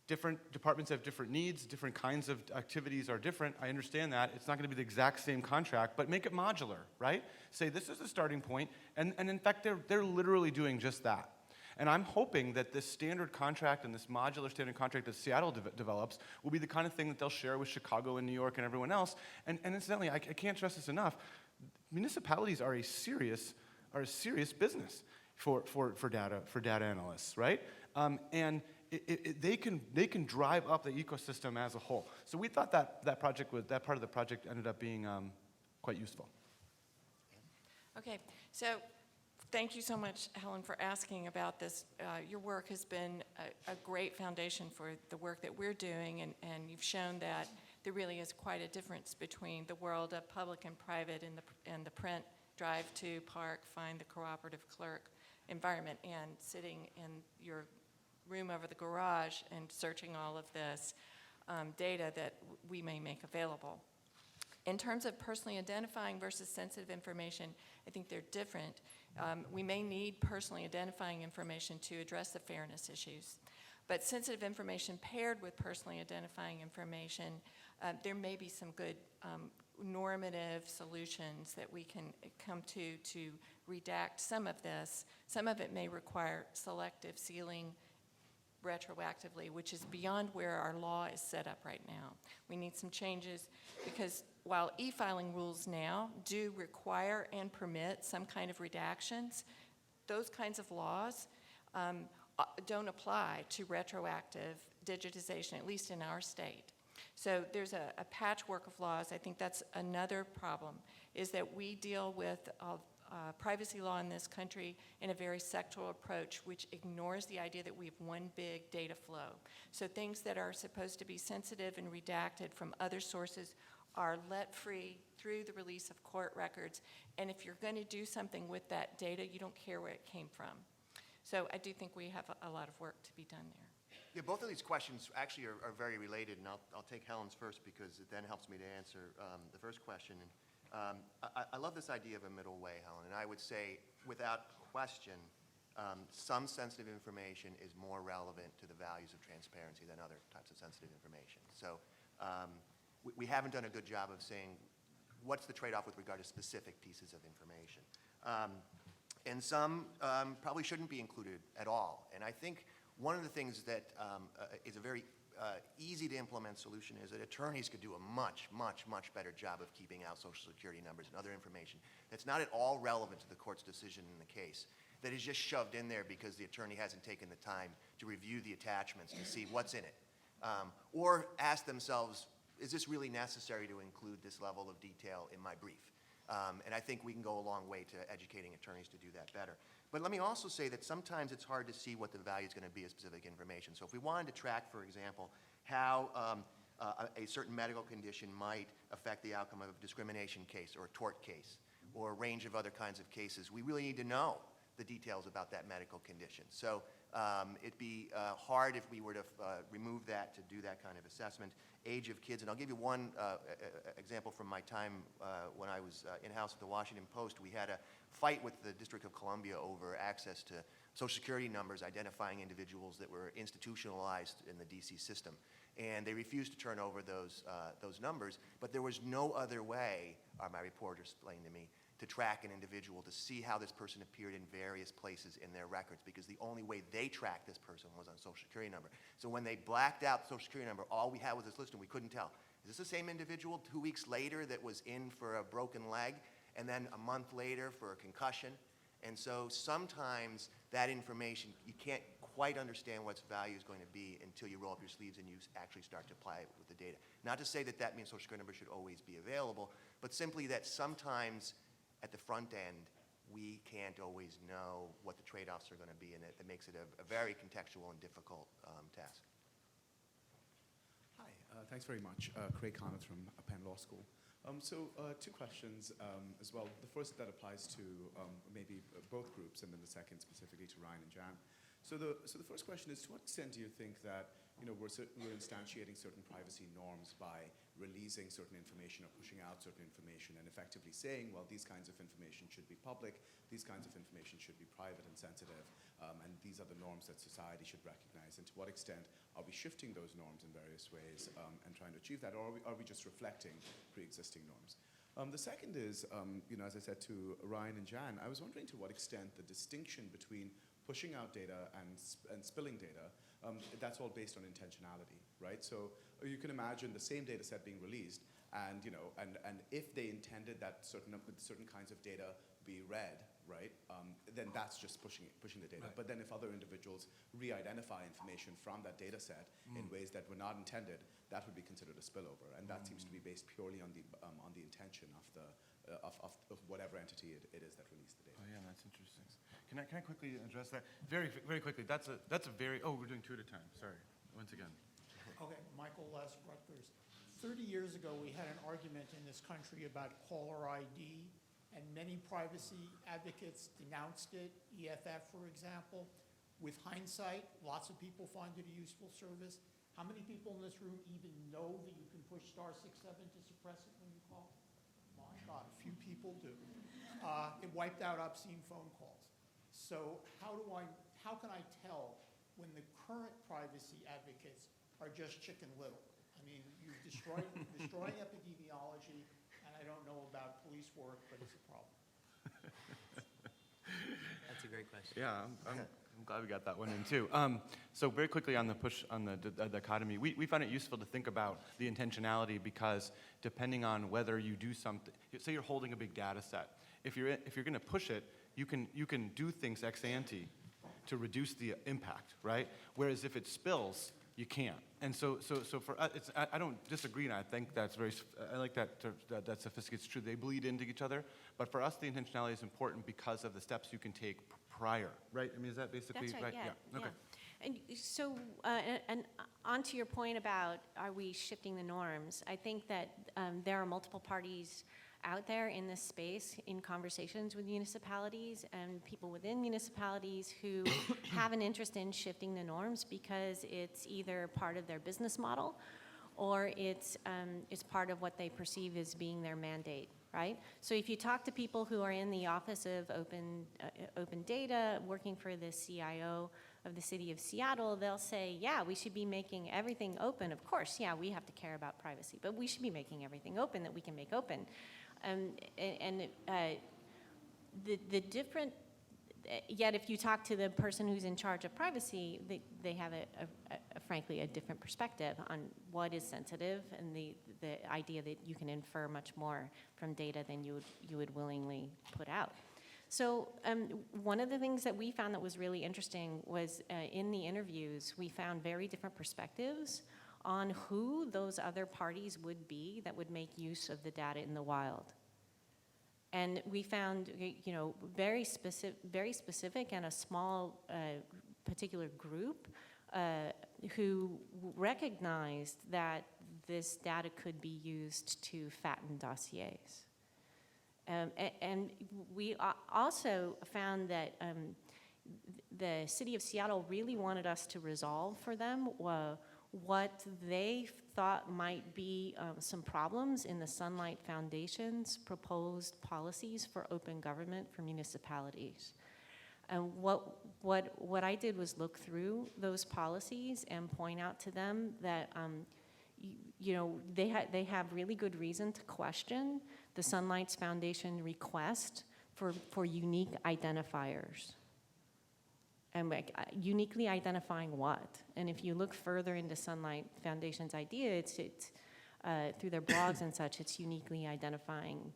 different departments have different needs, different kinds of activities are different. I understand that. It's not going to be the exact same contract, but make it modular, right? Say this is the starting point, and in fact, they're literally doing just that. And I'm hoping that this standard contract and this modular standard contract that Seattle develops will be the kind of thing that they'll share with Chicago and New York and everyone else. And incidentally, I can't stress this enough, municipalities are a serious business for data analysts, right? And they can drive up the ecosystem as a whole. So we thought that part of the project ended up being quite useful. Okay, so thank you so much, Helen, for asking about this. Your work has been a great foundation for the work that we're doing, and you've shown that there really is quite a difference between the world of public and private and the print drive to, park, find the cooperative clerk environment, and sitting in your room over the garage and searching all of this data that we may make available. In terms of personally identifying versus sensitive information, I think they're different. We may need personally identifying information to address the fairness issues. But sensitive information paired with personally identifying information, there may be some good normative solutions that we can come to redact some of this. Some of it may require selective sealing retroactively, which is beyond where our law is set up right now. We need some changes because while e-filing rules now do require and permit some kind of redactions, those kinds of laws don't apply to retroactive digitization, at least in our state. So there's a patchwork of laws. I think that's another problem, is that we deal with privacy law in this country in a very sectoral approach, which ignores the idea that we have one big data flow. So things that are supposed to be sensitive and redacted from other sources are let free through the release of court records. And if you're going to do something with that data, you don't care where it came from. So I do think we have a lot of work to be done there. Yeah, both of these questions actually are very related, and I'll take Helen's first because it then helps me to answer the first question. And I love this idea of a middle way, Helen, and I would say without question, some sensitive information is more relevant to the values of transparency than other types of sensitive information. So we haven't done a good job of saying what's the trade-off with regard to specific pieces of information. And some probably shouldn't be included at all. And I think one of the things that is a very easy to implement solution is that attorneys could do a much, much, much better job of keeping out Social Security numbers and other information that's not at all relevant to the court's decision in the case, that is just shoved in there because the attorney hasn't taken the time to review the attachments to see what's in it. Or ask themselves, is this really necessary to include this level of detail in my brief? And I think we can go a long way to educating attorneys to do that better. But let me also say that sometimes it's hard to see what the value is going to be of specific information. So if we wanted to track, for example, how a certain medical condition might affect the outcome of a discrimination case or a tort case or a range of other kinds of cases, we really need to know the details about that medical condition. So it'd be hard if we were to remove that to do that kind of assessment. Age of kids, and I'll give you one example from my time when I was in-house at the Washington Post. We had a fight with the District of Columbia over access to Social Security numbers identifying individuals that were institutionalized in the DC system. And they refused to turn over those numbers, but there was no other way, my reporter explained to me, to track an individual to see how this person appeared in various places in their records, because the only way they tracked this person was on Social Security number. So when they blacked out the Social Security number, all we had was this list and we couldn't tell. Is this the same individual 2 weeks later that was in for a broken leg and then a month later for a concussion? And so sometimes that information, you can't quite understand what its value is going to be until you roll up your sleeves and you actually start to apply it with the data. Not to say that that means Social Security number should always be available, but simply that sometimes at the front end, we can't always know what the trade-offs are going to be, and that makes it a very contextual and difficult task. Hi, thanks very much. Craig Conant from Penn Law School. Two questions as well. The first that applies to maybe both groups, and then the second specifically to Ryan and Jan. So the first question is, to what extent do you think that we're instantiating certain privacy norms by releasing certain information or pushing out certain information and effectively saying, well, these kinds of information should be public, these kinds of information should be private and sensitive, and these are the norms that society should recognize? And to what extent are we shifting those norms in various ways and trying to achieve that, or are we just reflecting pre-existing norms? The second is, as I said to Ryan and Jan, I was wondering to what extent the distinction between pushing out data and spilling data, that's all based on intentionality, right? So you can imagine the same data set being released, and if they intended that certain kinds of data be read, right, then that's just pushing the data. Right. But then if other individuals re-identify information from that data set in ways that were not intended, that would be considered a spillover, and that seems to be based purely on the intention of whatever entity it is that released the data. Oh yeah, that's interesting. Can I quickly address that? Very, very quickly. That's a very, we're doing Tutor Time. Sorry, once again. Okay, Michael Les, Rutgers. 30 years ago, we had an argument in this country about caller ID, and many privacy advocates denounced it, EFF, for example. With hindsight, lots of people find it a useful service. How many people in this room even know that you can push *67 to suppress it when you call? My God, a few people do. It wiped out obscene phone calls. So how can I tell when the current privacy advocates are just Chicken Little? I mean, you're destroying epidemiology, and I don't know about police work, but it's a problem. That's a great question. Yeah, I'm glad we got that one in too. So very quickly on the push on the dichotomy, we found it useful to think about the intentionality because depending on whether you do something, say you're holding a big data set, if you're going to push it, you can do things ex ante to reduce the impact, right? Whereas if it spills, you can't. And so for us, I don't disagree, and I think that's I like that sophisticated. It's true, they bleed into each other. But for us, the intentionality is important because of the steps you can take prior, right? I mean, is that basically That's right, yeah. Okay. Yeah. And so, and on to your point about are we shifting the norms, I think that there are multiple parties out there in this space in conversations with municipalities and people within municipalities who have an interest in shifting the norms because it's either part of their business model or it's part of what they perceive as being their mandate, right? So if you talk to people who are in the Office of Open Data, working for the CIO of the city of Seattle, they'll say, yeah, we should be making everything open. Of course, yeah, we have to care about privacy, but we should be making everything open that we can make open. The different, yet if you talk to the person who's in charge of privacy, they have frankly a different perspective on what is sensitive and the idea that you can infer much more from data than you would willingly put out. So one of the things that we found that was really interesting was in the interviews, we found very different perspectives on who those other parties would be that would make use of the data in the wild. And we found, very specific and a small particular group who recognized that this data could be used to fatten dossiers. And we also found that the city of Seattle really wanted us to resolve for them what they thought might be some problems in the Sunlight Foundation's proposed policies for open government for municipalities. And what I did was look through those policies and point out to them that they have really good reason to question the Sunlight Foundation request for unique identifiers. And uniquely identifying what? And if you look further into Sunlight Foundation's idea, it's through their blogs and such, it's uniquely identifying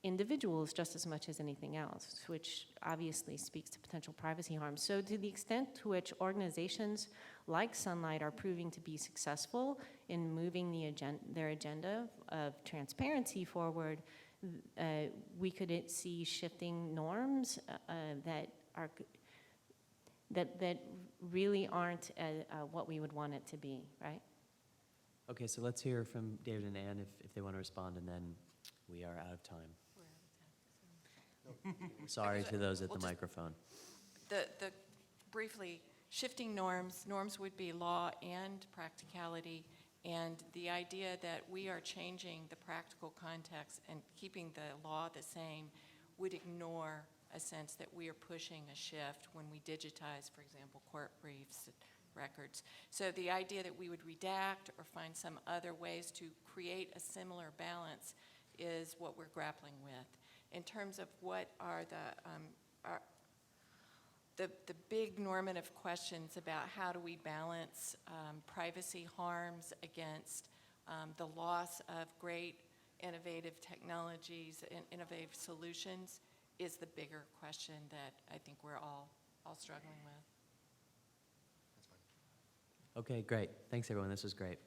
individuals just as much as anything else, which obviously speaks to potential privacy harm. So to the extent to which organizations like Sunlight are proving to be successful in moving their agenda of transparency forward, we could see shifting norms that really aren't what we would want it to be, right? Okay, so let's hear from David and Ann if they want to respond, and then we are out of time. We're out of time. Sorry to those at We'll the just- microphone. Briefly, shifting norms would be law and practicality, and the idea that we are changing the practical context and keeping the law the same would ignore a sense that we are pushing a shift when we digitize, for example, court briefs, records. So the idea that we would redact or find some other ways to create a similar balance is what we're grappling with. In terms of what are the big normative questions about how do we balance privacy harms against the loss of great innovative technologies and innovative solutions is the bigger question that I think we're all struggling with. That's fine. Okay, great. Thanks, everyone. This was great.